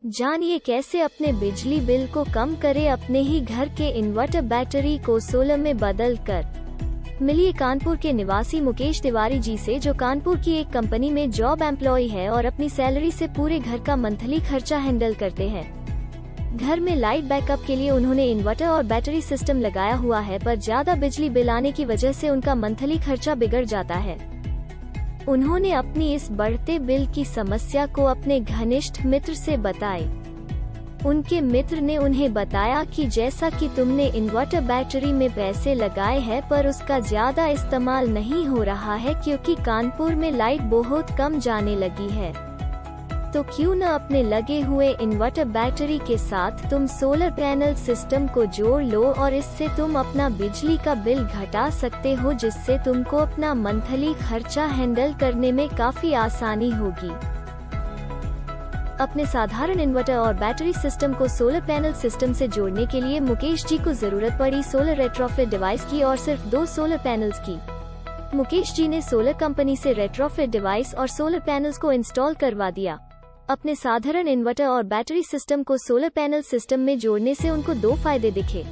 जानिए कैसे अपने बिजली बिल को कम करें अपने ही घर के इन्वर्टर बैटरी को सोलर में बदल कर। मिलिए कानपुर के निवासी मुकेश तिवारी जी से, जो कानपुर की एक कंपनी में जॉब एम्प्लॉय है और अपनी सैलरी से पूरे घर का मंथली खर्चा हैंडल करते हैं। घर में लाइट बैकअप के लिए उन्होंने इन्वर्टर और बैटरी सिस्टम लगाया हुआ है, पर ज्यादा बिजली बिल आने की वजह से उनका मंथली खर्चा बिगड़ जाता है। उन्होंने अपनी इस बढ़ते बिल की समस्या को अपने घनिष्ठ मित्र से बताई। उनके मित्र ने उन्हें बताया कि जैसा कि तुमने इन्वर्टर बैटरी में पैसे लगाए हैं, पर उसका ज्यादा इस्तेमाल नहीं हो रहा है क्योंकि कानपुर में लाइट बहुत कम जाने लगी है, तो क्यों न अपने लगे हुए इन्वर्टर बैटरी के साथ तुम सोलर पैनल सिस्टम को जोड़ लो और इससे तुम अपना बिजली का बिल घटा सकते हो, जिससे तुमको अपना मंथली खर्चा हैंडल करने में काफी आसानी होगी। अपने साधारण इन्वर्टर और बैटरी सिस्टम को सोलर पैनल सिस्टम से जोड़ने के लिए मुकेश जी को जरूरत पड़ी सोलर रेट्रोफिट डिवाइस की और सिर्फ 2 सोलर पैनल्स की। मुकेश जी ने सोलर कंपनी से रेट्रोफिट डिवाइस और सोलर पैनल्स को इंस्टॉल करवा दिया। अपने साधारण इन्वर्टर और बैटरी सिस्टम को सोलर पैनल सिस्टम में जोड़ने से उनको 2 फायदे दिखे।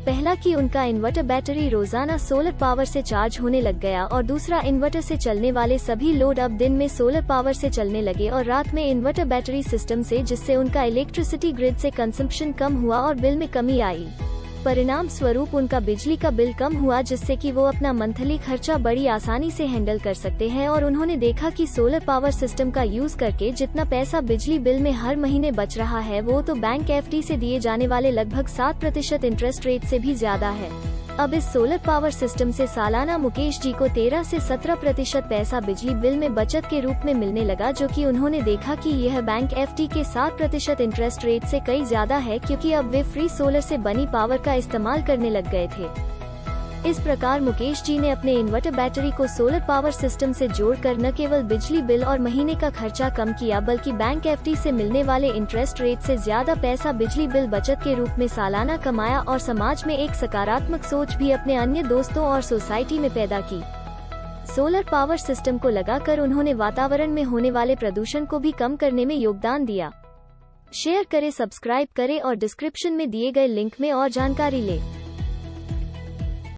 पहला कि उनका इन्वर्टर बैटरी रोजाना सोलर पावर से चार्ज होने लग गया, और दूसरा इन्वर्टर से चलने वाले सभी लोड अब दिन में सोलर पावर से चलने लगे और रात में इन्वर्टर बैटरी सिस्टम से, जिससे उनका इलेक्ट्रिसिटी ग्रिड से कंजम्पशन कम हुआ और बिल में कमी आई। परिणाम स्वरूप उनका बिजली का बिल कम हुआ, जिससे कि वो अपना मंथली खर्चा बड़ी आसानी से हैंडल कर सकते हैं। और उन्होंने देखा कि सोलर पावर सिस्टम का यूज करके जितना पैसा बिजली बिल में हर महीने बच रहा है, वो तो बैंक एफडी से दिए जाने वाले लगभग 7% इंटरेस्ट रेट से भी ज्यादा है। अब इस सोलर पावर सिस्टम से सालाना मुकेश जी को 13 से 17% पैसा बिजली बिल में बचत के रूप में मिलने लगा, जो कि उन्होंने देखा कि यह बैंक एफडी के 7% इंटरेस्ट रेट से कई ज्यादा है, क्योंकि अब वे फ्री सोलर से बनी पावर का इस्तेमाल करने लग गए थे। इस प्रकार मुकेश जी ने अपने इन्वर्टर बैटरी को सोलर पावर सिस्टम से जोड़कर न केवल बिजली बिल और महीने का खर्चा कम किया, बल्कि बैंक एफडी से मिलने वाले इंटरेस्ट रेट से ज्यादा पैसा बिजली बिल बचत के रूप में सालाना कमाया, और समाज में एक सकारात्मक सोच भी अपने अन्य दोस्तों और सोसाइटी में पैदा की। सोलर पावर सिस्टम को लगाकर उन्होंने वातावरण में होने वाले प्रदूषण को भी कम करने में योगदान दिया। शेयर करें, सब्सक्राइब करें और डिस्क्रिप्शन में दिए गए लिंक में और जानकारी लें।